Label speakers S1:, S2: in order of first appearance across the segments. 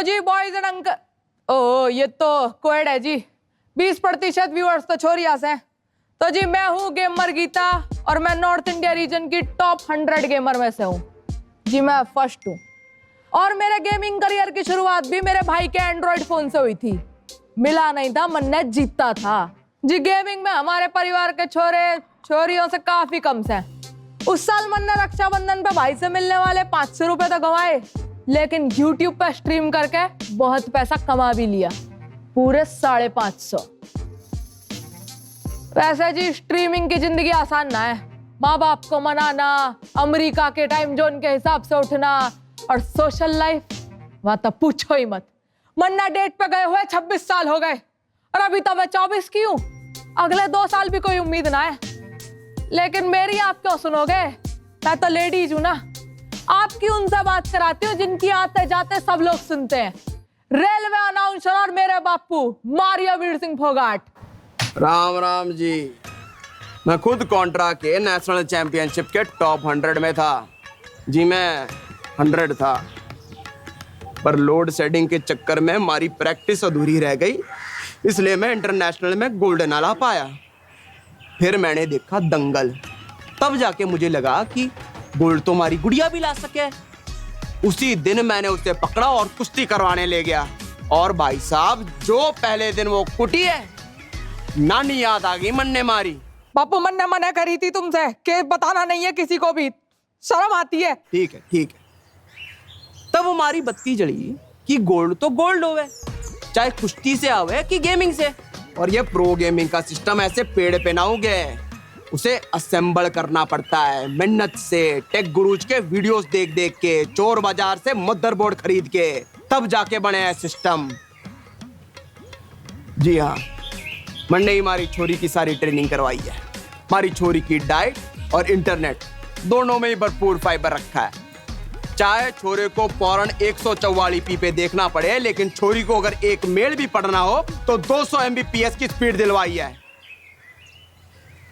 S1: Ji boys and uncle, ओ ये तो coed है जी। 20% व्यूअर्स तो छोरियास हैं। तो जी मैं हूँ गेमर गीता और मैं नॉर्थ इंडिया रीजन की टॉप 100 गेमर में से हूँ जी। मैं फर्स्ट हूँ और मेरे गेमिंग करियर की शुरुआत भी मेरे भाई के एंड्रॉइड फोन से हुई थी। मिला नहीं था, मन्ने जीता था जी। गेमिंग में हमारे परिवार के छोरे छोरियों से काफी कम से। उस साल मन्ने रक्षाबंधन पे भाई से मिलने वाले 500 रुपए तो गंवाए, लेकिन YouTube पे स्ट्रीम करके बहुत पैसा कमा भी लिया, पूरे 550। वैसे जी स्ट्रीमिंग की जिंदगी आसान ना है। माँ बाप को मनाना, अमेरिका के टाइम जोन के हिसाब से उठना और सोशल लाइफ वहां तो पूछो ही मत। मन्ना डेट पे गए हुए 26 साल हो गए और अभी तो मैं 24 की हूँ। अगले 2 साल भी कोई उम्मीद ना है, लेकिन मेरी आप क्यों सुनोगे? मैं तो लेडीज हूं ना। आपकी उनसे बात कराती हूँ जिनकी आते जाते सब लोग सुनते हैं। रेलवे अनाउंसर और मेरे बापू मारियो वीर सिंह फोगाट।
S2: राम राम जी। मैं खुद कॉन्ट्रा के नेशनल चैंपियनशिप के टॉप 100 में था जी। मैं 100 था, पर लोड शेडिंग के चक्कर में हमारी प्रैक्टिस अधूरी रह गई, इसलिए मैं इंटरनेशनल में गोल्ड ना ला पाया। फिर मैंने देखा दंगल, तब जाके मुझे लगा कि गोल्ड तो हमारी गुड़िया भी ला सके। उसी दिन मैंने उसे पकड़ा और कुश्ती करवाने ले गया। और भाई साहब, जो पहले दिन वो कुटी है, नानी याद आ गई मन्ने मारी।
S1: बापू मन्ने मना करी थी तुमसे कि बताना नहीं है किसी को भी, शर्म आती है।
S2: ठीक है ठीक है। तब हमारी बत्ती जली कि गोल्ड तो गोल्ड होवे, चाहे कुश्ती से आवे कि गेमिंग से। और ये प्रो गेमिंग का सिस्टम ऐसे पेड़ पे ना उगे, उसे असेंबल करना पड़ता है मेहनत से। टेक गुरुज के वीडियोस देख देख के, चोर बाजार से मदरबोर्ड खरीद के, तब जाके बने है सिस्टम। जी हाँ, मन्ने ही हमारी छोरी की सारी ट्रेनिंग करवाई है। हमारी छोरी की डाइट और इंटरनेट दोनों में ही भरपूर फाइबर रखा है। चाहे छोरे को पौरण 144p पे देखना पड़े, लेकिन छोरी को अगर एक मेल भी पढ़ना हो तो 200 Mbps की स्पीड दिलवाई है।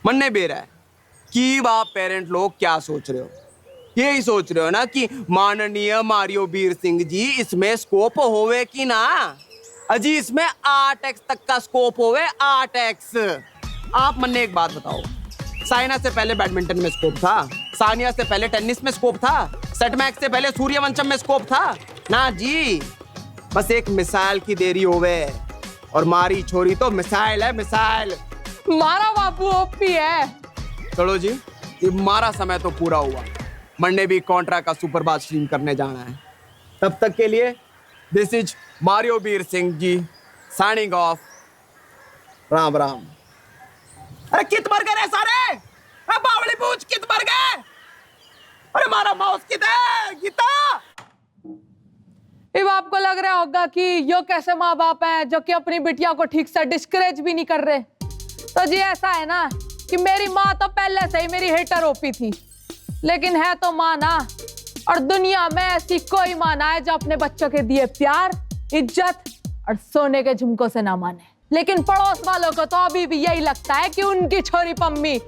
S2: मन्ने बेरा है कि आप पेरेंट लोग क्या सोच रहे हो? यही सोच रहे हो ना कि माननीय मारियो वीर सिंह जी, इसमें स्कोप होवे कि ना? अजी इसमें 8x तक का स्कोप होवे, 8x। आप मन्ने एक बात बताओ, साइना से पहले बैडमिंटन में स्कोप था, सानिया से पहले टेनिस में स्कोप था, सेटमैक्स से पहले सूर्यवंशम में स्कोप था ना जी। बस एक मिसाइल की देरी होवे, और मारी छोरी तो मिसाइल है, मिसाइल।
S1: मारा बापू ओपी है।
S2: चलो जी, ये हमारा समय तो पूरा हुआ। मंडे भी कॉन्ट्रा का सुपरबाज स्ट्रीम करने जाना है। तब तक के लिए this is Mario Veer Singh ji signing off. Ram Ram. अरे कित मर गए सारे? बावली पूछ कित मर गए? अरे हमारा माउस कित है गीता?
S1: अब आपको लग रहा होगा कि यो कैसे माँ बाप हैं जो कि अपनी बिटिया को ठीक से डिस्करेज भी नहीं कर रहे। तो जी ऐसा है ना कि मेरी माँ तो पहले से ही मेरी हेटर ओपी थी, लेकिन है तो माँ ना। और दुनिया में ऐसी कोई माँ ना है जो अपने बच्चों के दिए प्यार, इज्जत और सोने के झुमकों से ना माने। लेकिन पड़ोस वालों को तो अभी भी यही लगता है कि उनकी छोरी पम्मी,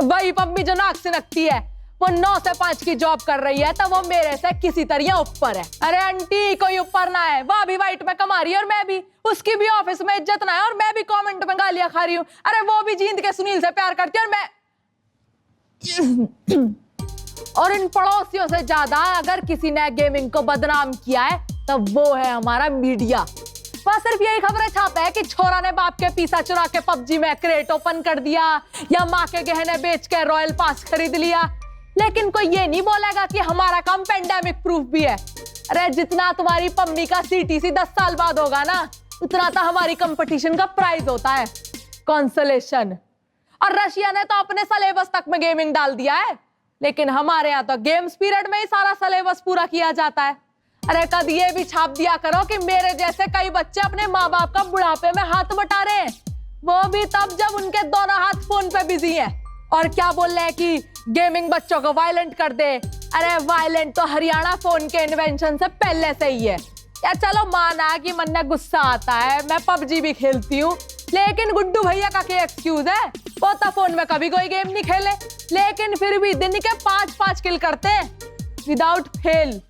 S1: वही पम्मी जो नाक से नकती है, वो 9 से 5 की जॉब कर रही है, तो वो मेरे से किसी तरह ऊपर है। अरे आंटी कोई ऊपर ना है, वो भी वाइट में कमा रही है और मैं भी, उसकी भी ऑफिस में इज्जत ना है और मैं भी कमेंट में गालियां खा रही हूँ। अरे वो भी जींद के सुनील से प्यार करती है और मैं और इन पड़ोसियों से ज्यादा अगर किसी ने गेमिंग को बदनाम किया है तो वो है हमारा मीडिया। वह सिर्फ यही खबरें छापता है कि छोरा ने बाप के पीसा चुरा के पबजी में क्रेट ओपन कर दिया या माँ के गहने बेच के रॉयल पास खरीद लिया, लेकिन कोई ये नहीं बोलेगा कि हमारा काम पेंडेमिक प्रूफ भी है। अरे जितना तुम्हारी पम्मी का CTC 10 साल बाद होगा ना, उतना तो हमारी कंपटीशन का प्राइज होता है, कंसोलेशन। और रशिया ने तो अपने सिलेबस तक में गेमिंग डाल दिया है, लेकिन हमारे यहाँ तो गेम्स पीरियड में ही सारा सिलेबस पूरा किया जाता है। अरे कभी ये भी छाप दिया करो कि मेरे जैसे कई बच्चे अपने माँ बाप का बुढ़ापे में हाथ बटा रहे हैं, वो भी तब जब उनके दोनों हाथ फोन पे बिजी हैं। और क्या बोल रहे हैं कि गेमिंग बच्चों को वायलेंट कर दे। अरे वायलेंट तो हरियाणा फोन के इन्वेंशन से पहले से ही है। या चलो माना कि मन में गुस्सा आता है, मैं पबजी भी खेलती हूँ, लेकिन गुड्डू भैया का क्या एक्सक्यूज है? वो तो फोन में कभी कोई गेम नहीं खेले, लेकिन फिर भी दिन के 5-5 किल करते हैं विदाउट फेल।